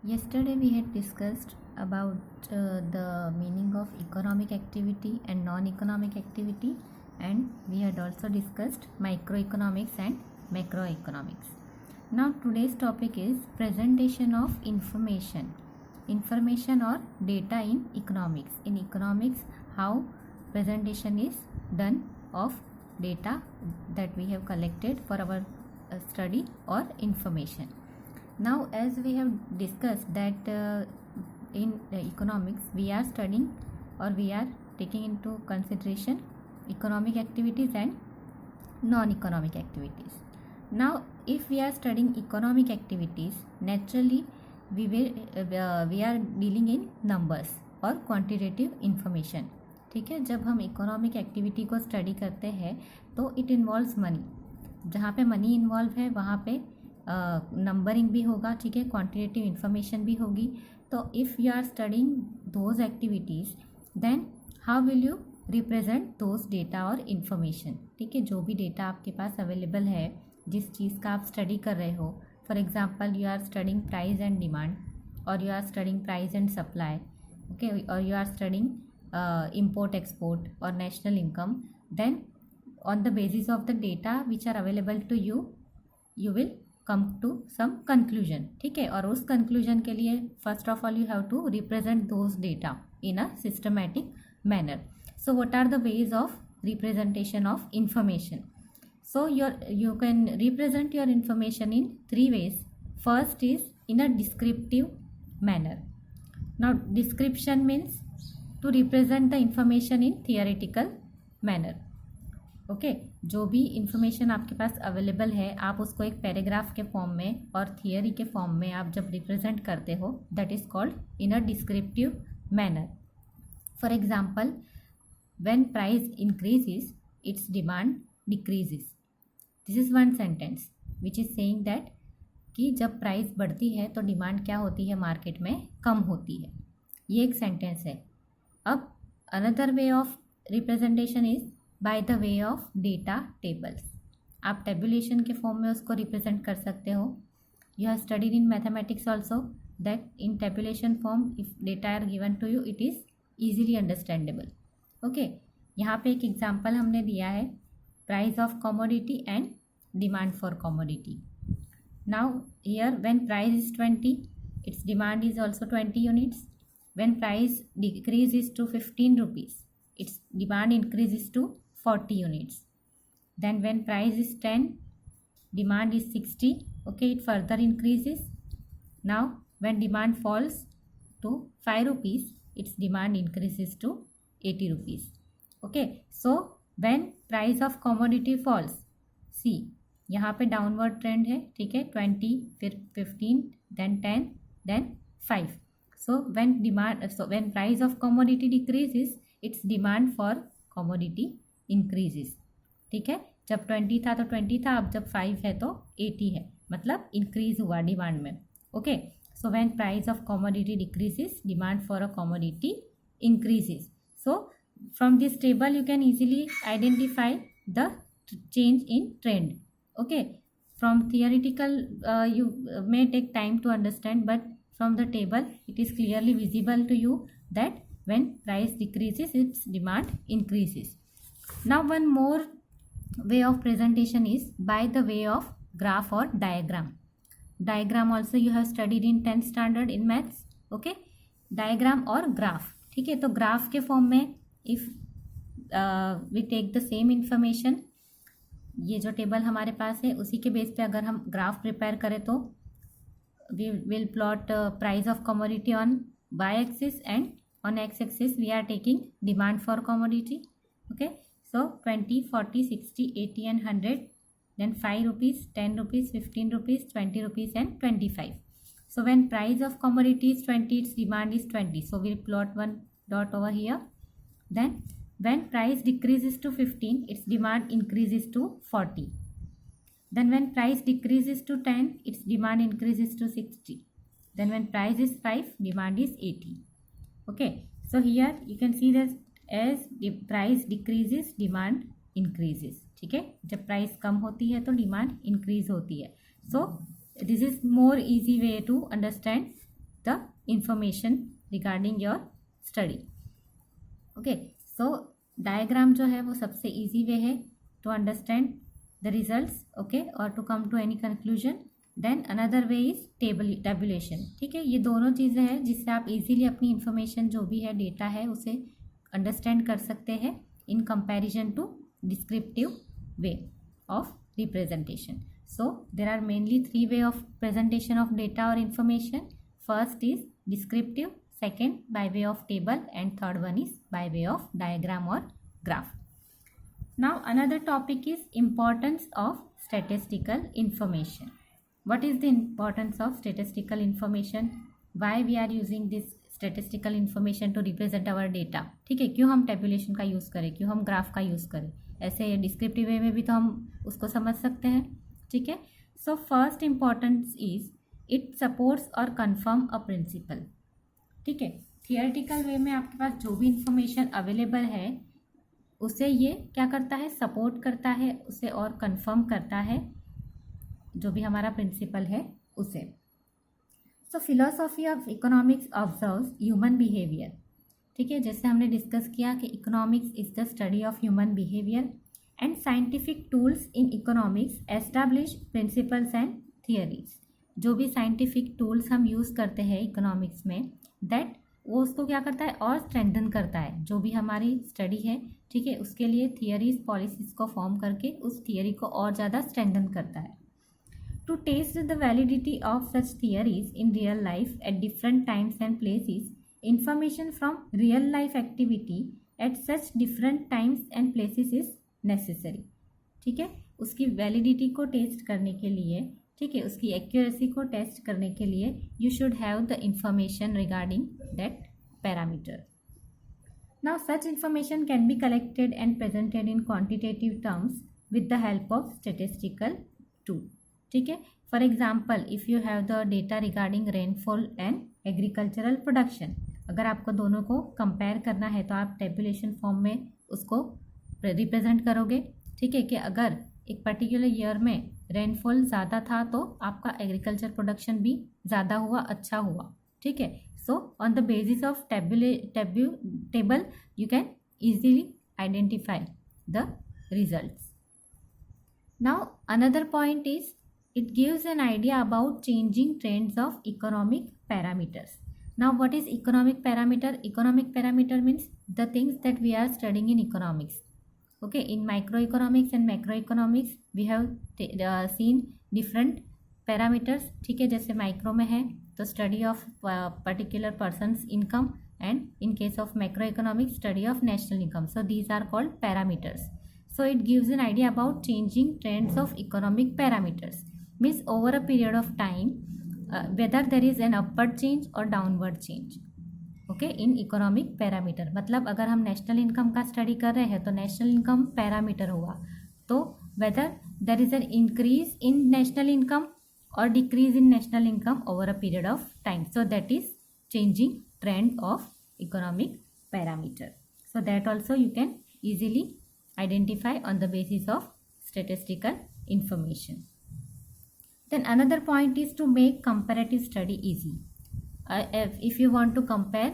Yesterday we had discussed about the meaning of economic activity and non-economic activity, and we had also discussed microeconomics and macroeconomics. Now today's topic is presentation of information or data in economics. In economics, how presentation is done of data that we have collected for our study or information. Now, as we have discussed that in economics we are studying or we are taking into consideration economic activities and non-economic activities. Now, if we are studying economic activities, naturally we are dealing in numbers और quantitative information. ठीक है, जब हम economic activity को study करते हैं तो it involves money. जहाँ पे मनी इन्वॉल्व है वहाँ पे नंबरिंग भी होगा. ठीक है, क्वांटिटेटिव इन्फॉर्मेशन भी होगी. तो if you are studying those activities then how will you represent those data और इन्फॉर्मेशन. ठीक है, जो भी डेटा आपके पास अवेलेबल है, जिस चीज़ का आप स्टडी कर रहे हो, for example you are studying price and demand, और you are studying price and supply, okay, और you are studying import export or national income, then on the basis of the data which are available to you, you will come to some conclusion. ठीक है, और उस conclusion के लिए first of all you have to represent those data in a systematic manner. So what are the ways of representation of information? So you can represent your information in three ways. First is in a descriptive manner. Now description means to represent the information in theoretical manner. Okay, जो भी information आपके पास available है आप उसको एक paragraph के form में और थियरी के फॉर्म में आप जब रिप्रेजेंट करते हो, that is called in a descriptive manner. For example, when price increases it's demand decreases. This is one sentence which is saying that कि जब प्राइस बढ़ती है तो डिमांड क्या होती है, मार्केट में कम होती है. ये एक सेंटेंस है. अब another way of representation is by the way of data tables. आप टेबुलेशन के फॉर्म में उसको रिप्रेजेंट कर सकते हो. You have studied in mathematics also that in tabulation form if data are given to you it is easily understandable. Okay, यहाँ पे एक एग्जाम्पल हमने दिया है, price of commodity and demand for commodity. Now here when price is 20, its demand is also 20 units. When price decreases to 15 rupees, its demand increases to 40 units. Then when price is 10, demand is 60. Okay, it further increases. Now when demand falls to 5 rupees, its demand increases to 80 rupees. Okay, so when price of commodity falls, see यहाँ पे downward trend है. ठीक है, 20, फिर 15, then 10, then 5. So when price of commodity decreases, its demand for commodity increases. ठीक है, जब 20 था तो 20 था, अब जब 5 है तो 80 है, मतलब इंक्रीज हुआ डिमांड में. Okay, so when price of commodity decreases, demand for a commodity increases. So from this table you can easily identify the change in trend. Okay, from theoretical you may take time to understand, but from the table it is clearly visible to you that when price decreases its demand increases. Now one more way of presentation is by the way of graph or diagram. Diagram also you have studied in 10th standard in maths. Okay, diagram or graph. ठीक है, तो graph के form में if we take the same information, ये जो table हमारे पास है उसी के बेस पे अगर हम ग्राफ प्रिपेयर करें तो we will plot price of commodity on y-axis, and on x-axis we are taking demand for commodity. Okay, so 20, 40, 60, 80 and 100, then 5 rupees, 10 rupees, 15 rupees, 20 rupees and 25. So when price of commodity is 20, its demand is 20, so we'll plot one dot over here. Then when price decreases to 15, its demand increases to 40. Then when price decreases to 10, its demand increases to 60. Then when price is 5, demand is 80. Okay, so here you can see that as the price decreases, demand increases. ठीक है, जब price कम होती है तो demand increase होती है. So this is more easy way to understand the information regarding your study. Okay, so diagram जो है वो सबसे easy way है to understand the results, okay, or to come to any conclusion. Then another way is tabulation. ठीक है, ये दोनों चीज़ें हैं जिससे आप easily अपनी information जो भी है data है उसे understand कर सकते हैं in comparison to descriptive way of representation. So there are mainly three way of presentation of data or information. First is descriptive, second by way of table, and third one is by way of diagram or graph. Now another topic is importance of statistical information. What is the importance of statistical information? Why we are using this statistical information to represent our data? ठीक है, क्यों हम tabulation का use करें, क्यों हम graph का use करें? ऐसे डिस्क्रिप्टिव वे में भी तो हम उसको समझ सकते हैं. ठीक है, so first importance is it supports और कन्फर्म अ प्रिंसिपल. ठीक है, थियोरेटिकल वे में आपके पास जो भी इंफॉर्मेशन अवेलेबल है उसे ये क्या करता है, सपोर्ट करता है उसे और कन्फर्म करता है जो भी हमारा प्रिंसिपल है उसे. So philosophy of economics observes human behaviour. ठीक है, जैसे हमने डिस्कस किया कि economics is the study of human behaviour and scientific tools in economics establish principles and theories. जो भी साइंटिफिक टूल्स हम यूज़ करते हैं इकोनॉमिक्स में, दैट वो उसको क्या करता है और स्ट्रेंथन करता है. जो भी हमारी स्टडी है, ठीक है, उसके लिए थियरीज पॉलिसीज को फॉर्म करके उस थियरी को और ज़्यादा स्ट्रेंथन करता है. To test the validity of such theories in real life at different times and places, information from real life activity at such different times and places is necessary. ठीक है, उसकी वैलिडिटी को test करने के लिए, ठीक है, उसकी एक्यूरेसी को टेस्ट करने के लिए you should have the information regarding that parameter. Now such information can be collected and presented in quantitative terms with the help of statistical tool. ठीक है, for example if you have the data regarding rainfall and agricultural production, अगर आपको दोनों को compare करना है तो आप टेबुलेशन फॉर्म में उसको रिप्रेजेंट करोगे. ठीक है, कि अगर एक पर्टिकुलर ईयर में रेनफॉल ज़्यादा था तो आपका एग्रीकल्चर प्रोडक्शन भी ज़्यादा हुआ, अच्छा हुआ. ठीक है, so on the basis of table you can easily identify the results. Now another point is it gives an idea about changing trends of economic parameters. Now what is economic parameter? Economic parameter means the things that we are studying in economics. Okay, in microeconomics and macroeconomics we have seen different parameters. ठीक है, जैसे micro में है तो study of particular person's income and in case of macroeconomics study of national income. So these are called parameters. So it gives an idea about changing trends of economic parameters. Means over a period of time whether there is an upward change or downward change. Okay, in economic parameter. मतलब अगर हम national income का study कर रहे हैं तो national income parameter हुआ, तो whether there is an increase in national income or decrease in national income over a period of time. So that is changing trend of economic parameter. So that also you can easily identify on the basis of statistical information. Then another point is to make comparative study easy. If you want to compare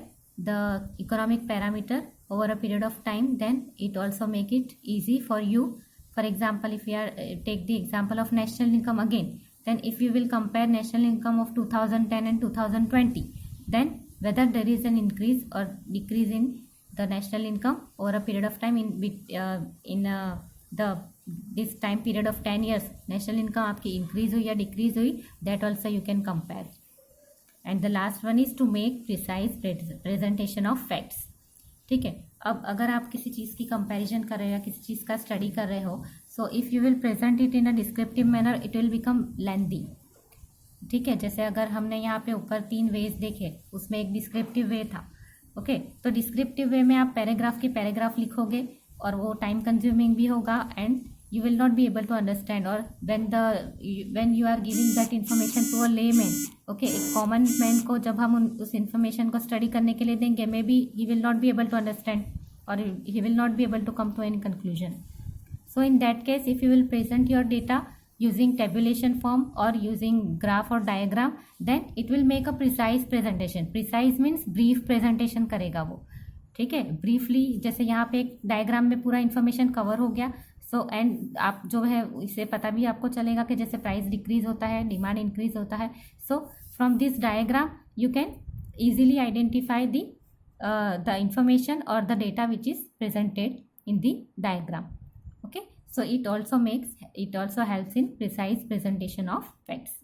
the economic parameter over a period of time, then it also make it easy for you. For example, if we are take the example of national income again, then if you will compare national income of 2010 and 2020, then whether there is an increase or decrease in the national income over a period of time in the this time period of 10 years, national income आपकी increase हुई या decrease हुई, that also you can compare. And the last one is to make precise presentation of facts. ठीक है, अब अगर आप किसी चीज़ की कंपैरिजन कर रहे हो या किसी चीज़ का स्टडी कर रहे हो, so if you will present it in a descriptive manner it will become lengthy. ठीक है, जैसे अगर हमने यहाँ पे ऊपर 3 वेज देखे, उसमें एक डिस्क्रिप्टिव वे था. ओके, तो डिस्क्रिप्टिव वे में आप पैराग्राफ की पैराग्राफ लिखोगे और वो टाइम कंज्यूमिंग भी होगा and you will not be able to understand. or when you are giving that information to a layman, okay, एक common man को जब हम उस information को study करने के लिए देंगे, maybe he will not be able to understand or he will not be able to come to any conclusion. So in that case, if you will present your data using tabulation form or using graph or diagram, then it will make a precise presentation. Precise means brief presentation करेगा वो, ठीक है, briefly. जैसे यहाँ पे एक diagram में पूरा इन्फॉर्मेशन कवर हो गया. सो एंड आप जो है इससे पता भी आपको चलेगा कि जैसे प्राइस डिक्रीज होता है, डिमांड इंक्रीज होता है. So from this diagram you can easily identify the information or the data which is presented in the diagram. Okay, so it also helps in precise presentation of facts.